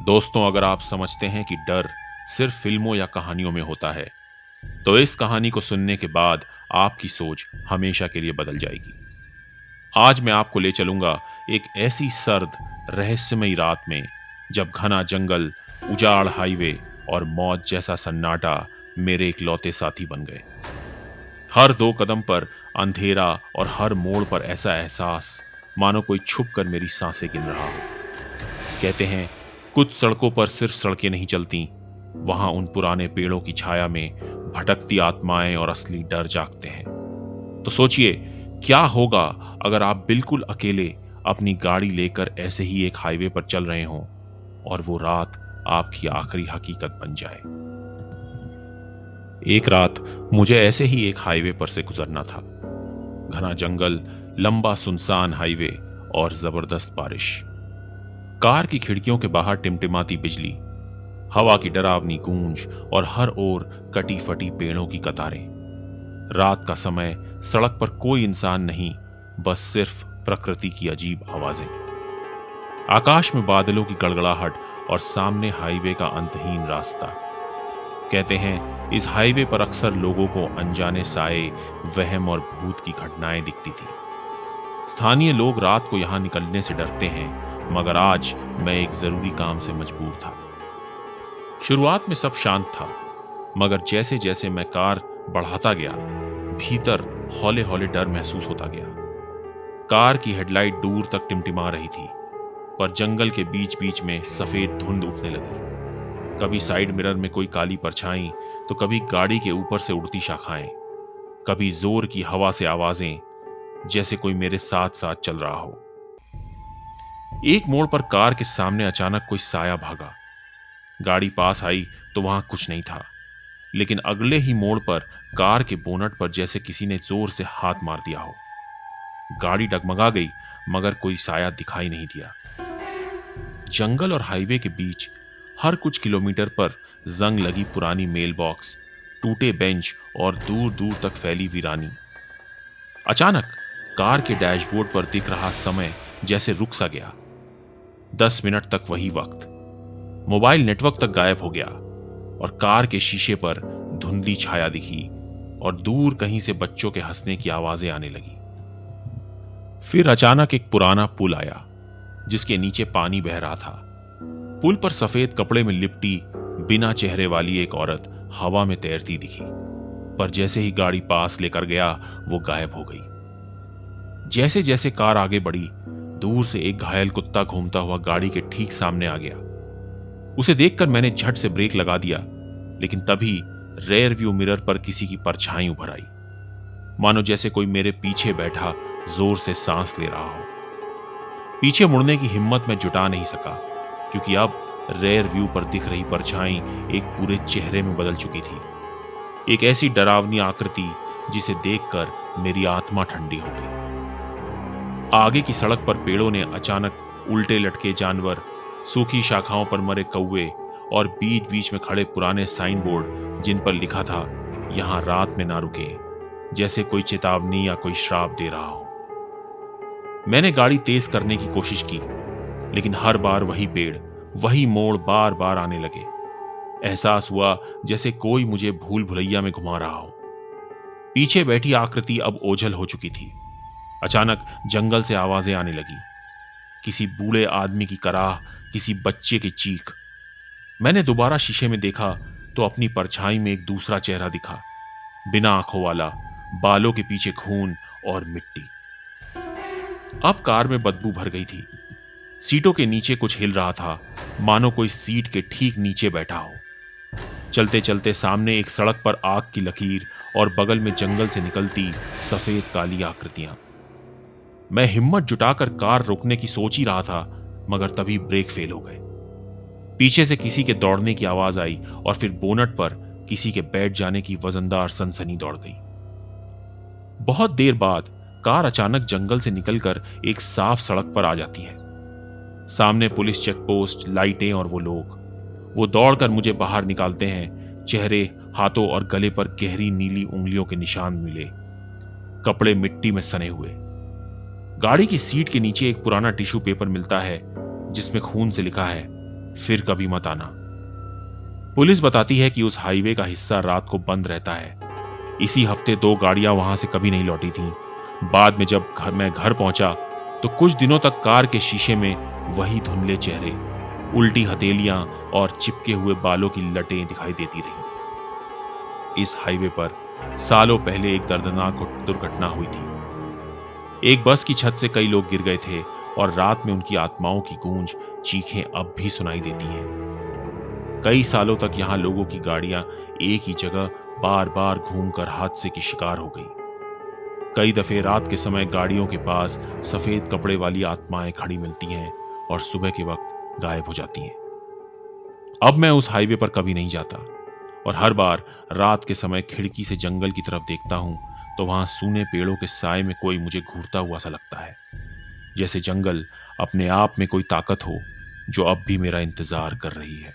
दोस्तों, अगर आप समझते हैं कि डर सिर्फ फिल्मों या कहानियों में होता है, तो इस कहानी को सुनने के बाद आपकी सोच हमेशा के लिए बदल जाएगी। आज मैं आपको ले चलूंगा एक ऐसी सर्द, रहस्यमयी रात में, जब घना जंगल, उजाड़ हाईवे और मौत जैसा सन्नाटा मेरे इकलौते साथी बन गए। हर दो कदम पर अंधेरा और हर मोड़ पर ऐसा एहसास मानो कोई छुप कर मेरी सांसें गिन रहा हो। कहते हैं, कुछ सड़कों पर सिर्फ सड़कें नहीं चलती, वहां उन पुराने पेड़ों की छाया में भटकती आत्माएं और असली डर जागते हैं। तो सोचिए, क्या होगा अगर आप बिल्कुल अकेले अपनी गाड़ी लेकर ऐसे ही एक हाईवे पर चल रहे हों और वो रात आपकी आखिरी हकीकत बन जाए। एक रात मुझे ऐसे ही एक हाईवे पर से गुजरना था। घना जंगल, लंबा सुनसान हाईवे और जबरदस्त बारिश। कार की खिड़कियों के बाहर टिमटिमाती बिजली, हवा की डरावनी गूंज और हर ओर कटी फटी पेड़ों की कतारें। रात का समय, सड़क पर कोई इंसान नहीं, बस सिर्फ प्रकृति की अजीब आवाजें। आकाश में बादलों की गड़गड़ाहट और सामने हाईवे का अंतहीन रास्ता। कहते हैं, इस हाईवे पर अक्सर लोगों को अनजाने साए, वहम और भूत की घटनाएं दिखती थी। स्थानीय लोग रात को यहां निकलने से डरते हैं, मगर आज मैं एक जरूरी काम से मजबूर था। शुरुआत में सब शांत था, मगर जैसे जैसे मैं कार बढ़ाता गया, भीतर हौले हौले डर महसूस होता गया। कार की हेडलाइट दूर तक टिमटिमा रही थी, पर जंगल के बीच बीच में सफेद धुंध उठने लगी। कभी साइड मिरर में कोई काली परछाई, तो कभी गाड़ी के ऊपर से उड़ती शाखाएं, कभी जोर की हवा से आवाजें, जैसे कोई मेरे साथ साथ चल रहा हो। एक मोड़ पर कार के सामने अचानक कोई साया भागा। गाड़ी पास आई तो वहां कुछ नहीं था, लेकिन अगले ही मोड़ पर कार के बोनट पर जैसे किसी ने जोर से हाथ मार दिया हो। गाड़ी डगमगा गई, मगर कोई साया दिखाई नहीं दिया। जंगल और हाईवे के बीच हर कुछ किलोमीटर पर जंग लगी पुरानी मेल बॉक्स, टूटे बेंच और दूर दूर तक फैली वीरानी। अचानक कार के डैशबोर्ड पर दिख रहा समय जैसे रुक सा गया। 10 मिनट तक वही वक्त। मोबाइल नेटवर्क तक गायब हो गया और कार के शीशे पर धुंधली छाया दिखी और दूर कहीं से बच्चों के हंसने की आवाजें आने लगी। फिर अचानक एक पुराना पुल आया, जिसके नीचे पानी बह रहा था। पुल पर सफेद कपड़े में लिपटी, बिना चेहरे वाली एक औरत हवा में तैरती दिखी, पर जैसे ही गाड़ी पास लेकर गया, वो गायब हो गई। जैसे जैसे कार आगे बढ़ी, दूर से एक घायल कुत्ता घूमता हुआ गाड़ी के ठीक सामने आ गया। उसे देखकर मैंने झट से ब्रेक लगा दिया, लेकिन तभी रेयर व्यू मिरर पर किसी की परछाई उभर आई, मानो जैसे कोई मेरे पीछे बैठा जोर से सांस ले रहा हो। पीछे मुड़ने की हिम्मत मैं जुटा नहीं सका, क्योंकि अब रेयर व्यू पर दिख रही परछाई एक पूरे चेहरे में बदल चुकी थी। एक ऐसी डरावनी आकृति जिसे देखकर मेरी आत्मा ठंडी हो गई। आगे की सड़क पर पेड़ों ने अचानक उल्टे लटके जानवर, सूखी शाखाओं पर मरे कौवे और बीच बीच में खड़े पुराने साइन बोर्ड, जिन पर लिखा था, यहां रात में ना रुके, जैसे कोई चेतावनी या कोई श्राप दे रहा हो। मैंने गाड़ी तेज करने की कोशिश की, लेकिन हर बार वही पेड़, वही मोड़ बार बार आने लगे। एहसास हुआ जैसे कोई मुझे भूल भुलैया में घुमा रहा हो। पीछे बैठी आकृति अब ओझल हो चुकी थी। अचानक जंगल से आवाजें आने लगी, किसी बूढ़े आदमी की कराह, किसी बच्चे की चीख। मैंने दोबारा शीशे में देखा तो अपनी परछाई में एक दूसरा चेहरा दिखा, बिना आंखों वाला, बालों के पीछे खून और मिट्टी। अब कार में बदबू भर गई थी। सीटों के नीचे कुछ हिल रहा था, मानो कोई सीट के ठीक नीचे बैठा हो। चलते चलते सामने एक सड़क पर आग की लकीर और बगल में जंगल से निकलती सफेद काली आकृतियां। मैं हिम्मत जुटाकर कार रोकने की सोच ही रहा था, मगर तभी ब्रेक फेल हो गए। पीछे से किसी के दौड़ने की आवाज आई और फिर बोनट पर किसी के बैठ जाने की वजनदार सनसनी दौड़ गई। बहुत देर बाद कार अचानक जंगल से निकलकर एक साफ सड़क पर आ जाती है। सामने पुलिस चेकपोस्ट, लाइटें और वो लोग। वो दौड़कर मुझे बाहर निकालते हैं। चेहरे, हाथों और गले पर गहरी नीली उंगलियों के निशान मिले, कपड़े मिट्टी में सने हुए। गाड़ी की सीट के नीचे एक पुराना टिश्यू पेपर मिलता है, जिसमें खून से लिखा है, फिर कभी मत आना। पुलिस बताती है कि उस हाईवे का हिस्सा रात को बंद रहता है। इसी हफ्ते 2 गाड़ियां वहां से कभी नहीं लौटी थीं। बाद में जब मैं घर पहुंचा तो कुछ दिनों तक कार के शीशे में वही धुंधले चेहरे, उल्टी हथेलियां और चिपके हुए बालों की लटें दिखाई देती रहीं। इस हाईवे पर सालों पहले एक दर्दनाक दुर्घटना हुई थी। एक बस की छत से कई लोग गिर गए थे और रात में उनकी आत्माओं की गूंज, चीखें अब भी सुनाई देती हैं। कई सालों तक यहां लोगों की गाड़ियां एक ही जगह बार बार घूमकर हादसे की शिकार हो गई। कई दफे रात के समय गाड़ियों के पास सफेद कपड़े वाली आत्माएं खड़ी मिलती हैं और सुबह के वक्त गायब हो जाती हैं। अब मैं उस हाईवे पर कभी नहीं जाता और हर बार रात के समय खिड़की से जंगल की तरफ देखता हूं तो वहां सूने पेड़ों के साए में कोई मुझे घूरता हुआ सा लगता है, जैसे जंगल अपने आप में कोई ताकत हो जो अब भी मेरा इंतजार कर रही है।